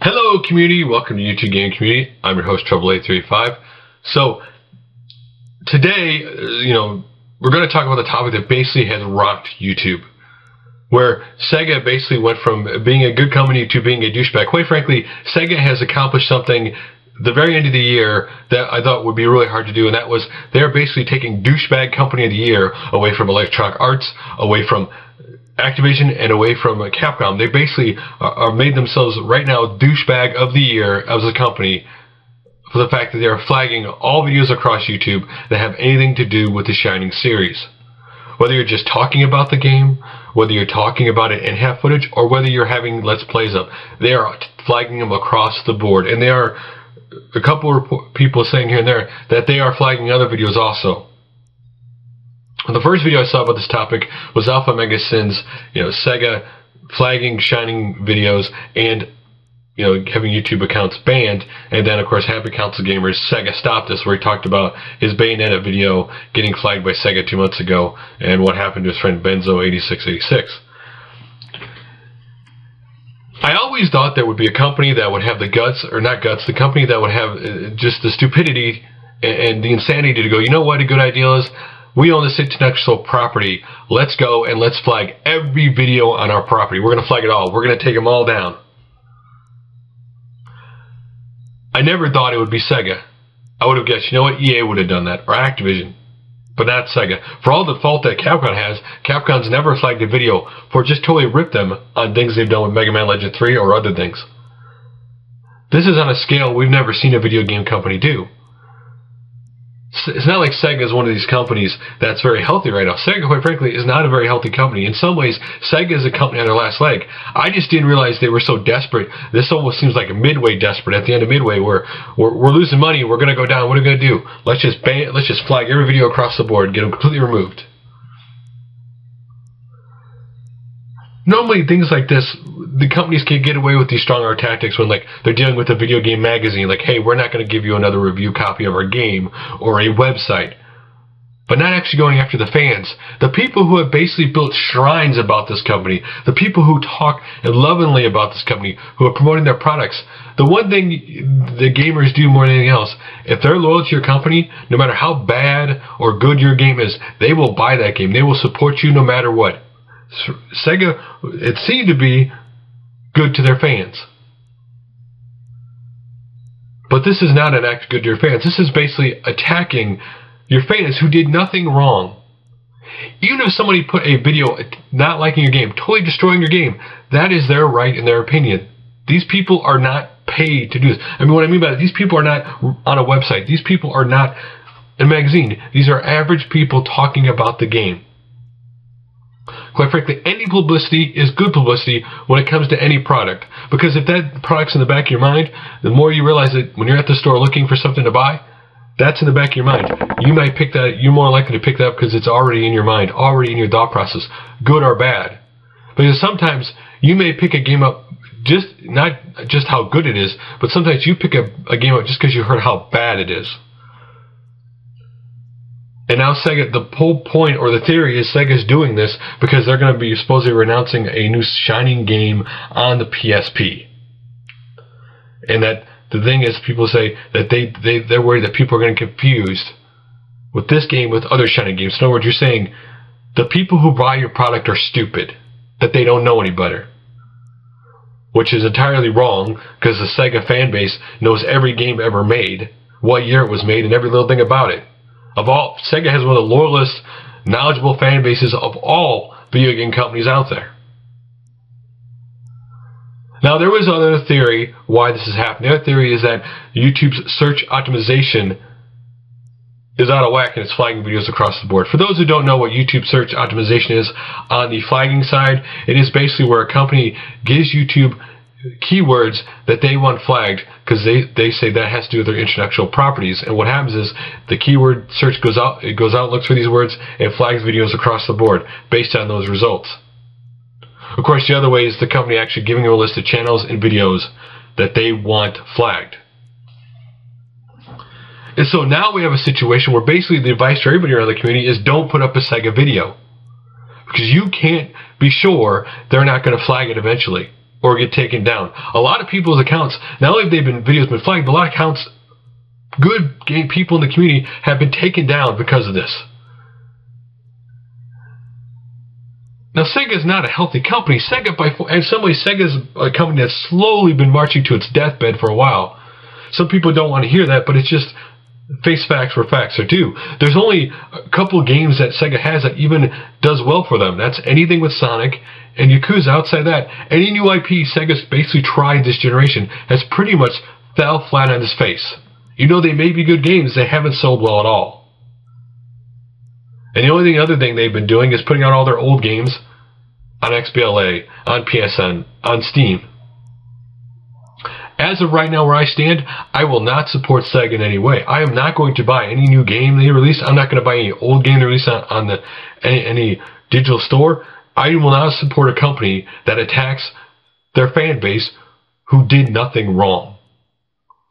Hello community, welcome to YouTube Gaming Community. I'm your host Trouble835. So today, we're going to talk about the topic that basically has rocked YouTube, where Sega basically went from being a good company to being a douchebag. Quite frankly, Sega has accomplished something the very end of the year that I thought would be really hard to do, and that was they're basically taking douchebag company of the year away from Electronic Arts, away from Activision, and away from Capcom. They basically are made themselves right now douchebag of the year as a company for the fact that they are flagging all videos across YouTube that have anything to do with the Shining series. Whether you're just talking about the game, whether you're talking about it and have footage, or whether you're having Let's Plays up, they are flagging them across the board. And there are a couple of people saying here and there that they are flagging other videos also. The first video I saw about this topic was AlphaOmegaSin's, Sega flagging Shining videos and, having YouTube accounts banned. And then, of course, HappyConsoleGamer's Sega Stopped This, where he talked about his Bayonetta video getting flagged by Sega 2 months ago and what happened to his friend Benzo8686. I always thought there would be a company that would have the guts, or not guts, the company that would have just the stupidity and the insanity to go, you know what a good idea is? We own this intellectual property. Let's go and let's flag every video on our property. We're going to flag it all. We're going to take them all down. I never thought it would be Sega. I would have guessed, you know what, EA would have done that, or Activision, but not Sega. For all the fault that Capcom has, Capcom's never flagged a video for just totally ripped them on things they've done with Mega Man Legend 3 or other things. This is on a scale we've never seen a video game company do. It's not like Sega is one of these companies that's very healthy right now. Sega, quite frankly, is not a very healthy company. In some ways, Sega is a company on their last leg. I just didn't realize they were so desperate. This almost seems like a Midway desperate at the end of Midway, where we're losing money, we're going to go down. What are we going to do? Let's just flag every video across the board, get them completely removed. Normally, things like this, the companies can get away with these strong arm tactics when, they're dealing with a video game magazine. Like, hey, we're not going to give you another review copy of our game or a website. But not actually going after the fans. The people who have basically built shrines about this company, the people who talk lovingly about this company, who are promoting their products. The one thing the gamers do more than anything else, if they're loyal to your company, no matter how bad or good your game is, they will buy that game. They will support you no matter what. Sega, it seemed to be good to their fans. But this is not an act good to your fans. This is basically attacking your fans who did nothing wrong. Even if somebody put a video not liking your game, totally destroying your game, that is their right and their opinion. These people are not paid to do this. I mean, what I mean by that, these people are not on a website. These people are not in a magazine. These are average people talking about the game. Quite frankly, any publicity is good publicity when it comes to any product. Because if that product's in the back of your mind, the more you realize that when you're at the store looking for something to buy, that's in the back of your mind. You might pick that, you're more likely to pick that up because it's already in your mind, already in your thought process, good or bad. Because sometimes you may pick a game up not just how good it is, but sometimes you pick a game up just because you heard how bad it is. And now Sega, the whole point or the theory is Sega's doing this because they're going to be supposedly announcing a new Shining game on the PSP. And that the thing is, people say that they're worried that people are going to get confused with this game with other Shining games. In other words, you're saying the people who buy your product are stupid, that they don't know any better. Which is entirely wrong, because the Sega fan base knows every game ever made, what year it was made, and every little thing about it. Sega has one of the loyalist, knowledgeable fan bases of all video game companies out there. Now, there was another theory why this is happening. The other theory is that YouTube's search optimization is out of whack and it's flagging videos across the board. For those who don't know what YouTube search optimization is, on the flagging side, it is basically where a company gives YouTube keywords that they want flagged because they say that has to do with their intellectual properties. And what happens is the keyword search goes out, looks for these words, and flags videos across the board based on those results. Of course, the other way is the company actually giving you a list of channels and videos that they want flagged. And so now we have a situation where basically the advice to everybody around the community is don't put up a Sega video, because you can't be sure they're not going to flag it eventually. or get taken down. A lot of people's accounts, not only have videos been flagged, but a lot of accounts, good game people in the community, have been taken down because of this. Now, Sega is not a healthy company. Sega, in some ways, Sega is a company that's slowly been marching to its deathbed for a while. Some people don't want to hear that, but it's just face facts where facts are due. There's only a couple games that Sega has that even does well for them. That's anything with Sonic and Yakuza. Outside that, any new IP Sega's basically tried this generation has pretty much fell flat on its face. You know, they may be good games, they haven't sold well at all. And the only other thing they've been doing is putting out all their old games on XBLA, on PSN, on Steam. As of right now, where I stand, I will not support Sega in any way. I am not going to buy any new game they release. I'm not going to buy any old game they release on any digital store. I will not support a company that attacks their fan base who did nothing wrong,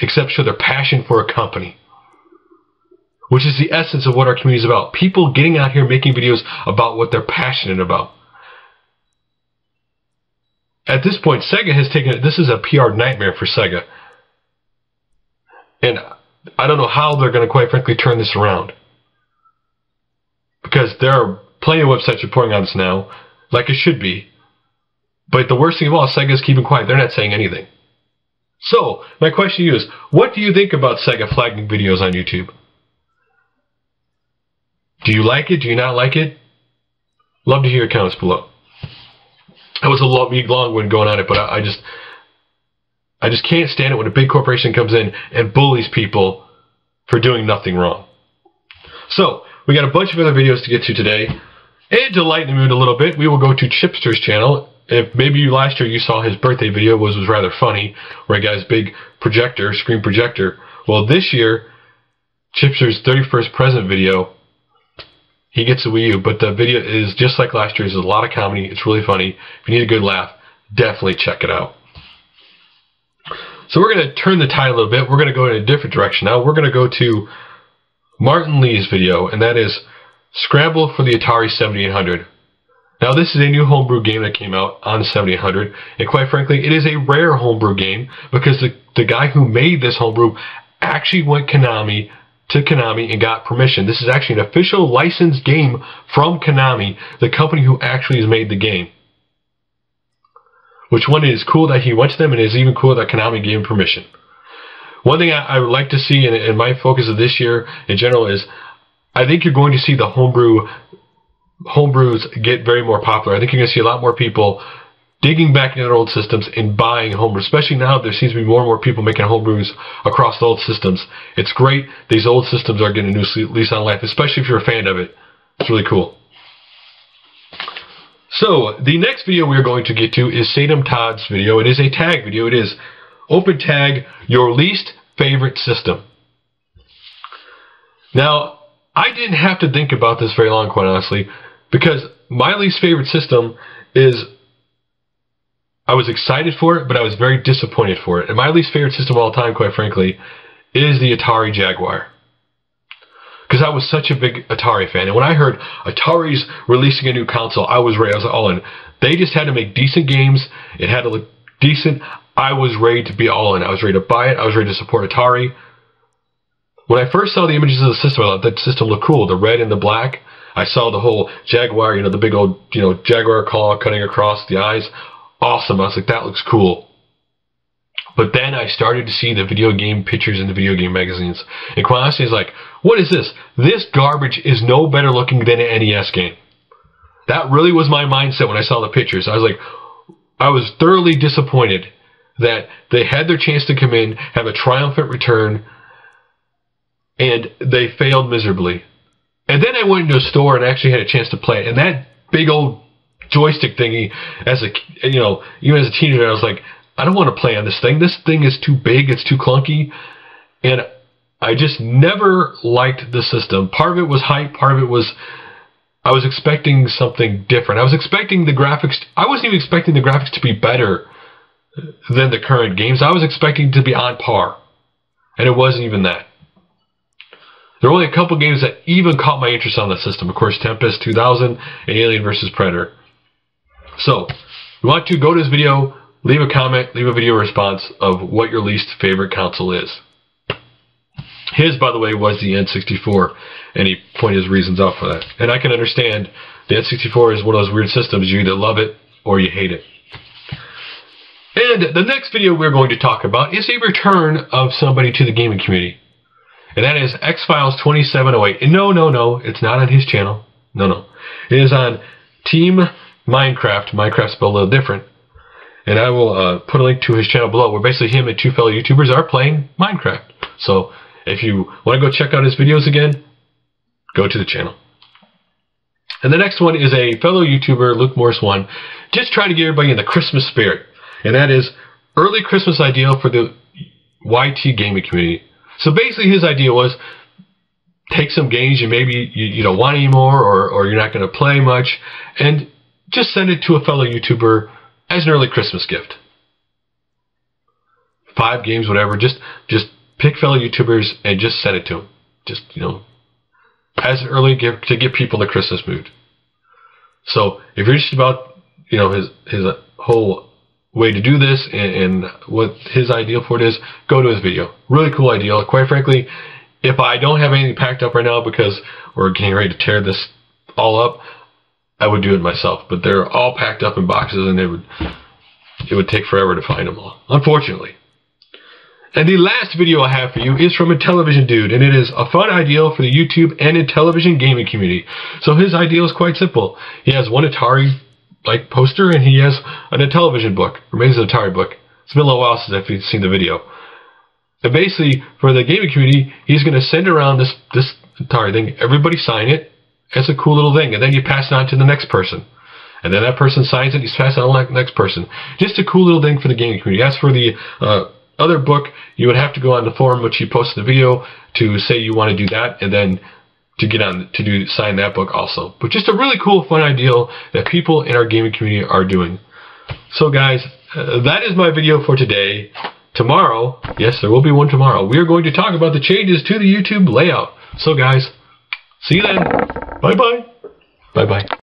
except show their passion for a company, which is the essence of what our community is about. People getting out here making videos about what they're passionate about. At this point, Sega has taken it. This is a PR nightmare for Sega. And I don't know how they're going to, quite frankly, turn this around. Because there are plenty of websites reporting on this now, like it should be. But the worst thing of all, Sega's keeping quiet. They're not saying anything. So, my question to you is, what do you think about Sega flagging videos on YouTube? Do you like it? Do you not like it? Love to hear your comments below. That was a long one going on it, but I just can't stand it when a big corporation comes in and bullies people for doing nothing wrong. So, we got a bunch of other videos to get to today. And to lighten the mood a little bit, we will go to Chipsturs' channel. If maybe last year you saw his birthday video, was rather funny, where he got his big projector, screen projector. Well, this year, Chipsturs' 31st present video, he gets a Wii U, but the video is just like last year's. There's a lot of comedy. It's really funny. If you need a good laugh, definitely check it out. So we're going to turn the tide a little bit. We're going to go in a different direction now. We're going to go to MarlinLee's video, and that is Scramble for the Atari 7800. Now, this is a new homebrew game that came out on the 7800, and quite frankly, it is a rare homebrew game because the guy who made this homebrew actually went to Konami and got permission. This is actually an official licensed game from Konami, the company who actually has made the game. Which one is cool that he went to them, and is even cooler that Konami gave him permission. One thing I would like to see, and my focus of this year in general, is I think you're going to see the homebrews get very more popular. I think you're going to see a lot more people digging back into their old systems and buying homebrews, especially now there seems to be more and more people making homebrews across the old systems. It's great. These old systems are getting a new lease on life, especially if you're a fan of it. It's really cool. So, the next video we're going to get to is Sandamtod's video. It is a tag video. It is Open Tag, your least favorite system. Now, I didn't have to think about this very long, quite honestly, because my least favorite system is, I was excited for it, but I was very disappointed for it. And my least favorite system of all time, quite frankly, is the Atari Jaguar. Because I was such a big Atari fan. And when I heard Atari's releasing a new console, I was ready. I was all in. They just had to make decent games. It had to look decent. I was ready to be all in. I was ready to buy it. I was ready to support Atari. When I first saw the images of the system, I thought that system looked cool. The red and the black. I saw the whole Jaguar, you know, the big old, you know, Jaguar claw cutting across the eyes. Awesome. I was like, that looks cool. But then I started to see the video game pictures in the video game magazines. And quite honestly, it's like, what is this? This garbage is no better looking than an NES game. That really was my mindset when I saw the pictures. I was like, I was thoroughly disappointed that they had their chance to come in, have a triumphant return, and they failed miserably. And then I went into a store and actually had a chance to play it. And that big old joystick thingy, as a, you know, even as a teenager, I was like, I don't want to play on this thing. This thing is too big. It's too clunky. And I just never liked the system. Part of it was hype. Part of it was I was expecting something different. I was expecting the graphics. I wasn't even expecting the graphics to be better than the current games. I was expecting to be on par. And it wasn't even that. There were only a couple games that even caught my interest on the system. Of course, Tempest 2000 and Alien vs. Predator. So, we want to go to this video, leave a comment, leave a video response of what your least favorite console is. His, by the way, was the N64, and he pointed his reasons out for that. And I can understand the N64 is one of those weird systems. You either love it or you hate it. And the next video we're going to talk about is a return of somebody to the gaming community. And that is X-Files 2708. And no, it's not on his channel. No. It is on Team Minecraft. Minecraft's spelled a little different. And I will put a link to his channel below, where basically him and two fellow YouTubers are playing Minecraft. So if you want to go check out his videos again, go to the channel. And the next one is a fellow YouTuber, Luke Morris 1, just trying to get everybody in the Christmas spirit. And that is early Christmas ideal for the YT gaming community. So basically his idea was take some games you maybe you don't want anymore, or you're not going to play much, and just send it to a fellow YouTuber as an early Christmas gift. 5 games, whatever. Just pick fellow YouTubers and just send it to them. Just, as an early gift to get people in the Christmas mood. So if you're interested about, his whole way to do this and what his ideal for it is, go to his video. Really cool ideal. Quite frankly, if I don't have anything packed up right now because we're getting ready to tear this all up, I would do it myself. But they're all packed up in boxes, and it would take forever to find them all, unfortunately. And the last video I have for you is from IntellivisonDude, and it is a fun ideal for the YouTube and Intellivision gaming community. So his ideal is quite simple. He has one Atari poster, and he has an Intellivision book, or maybe it's an Atari book. It's been a little while since I've seen the video. And basically, for the gaming community, he's going to send around this Atari thing. Everybody sign it. It's a cool little thing, and then you pass it on to the next person. And then that person signs it, he's passing it on to the next person. Just a cool little thing for the gaming community. As for the other book, you would have to go on the forum which you posted the video to say you want to do that, and then to get on to sign that book also. But just a really cool, fun ideal that people in our gaming community are doing. So guys, that is my video for today. Tomorrow, yes, there will be one tomorrow, we are going to talk about the changes to the YouTube layout. So guys, see you then. Bye-bye. Bye-bye.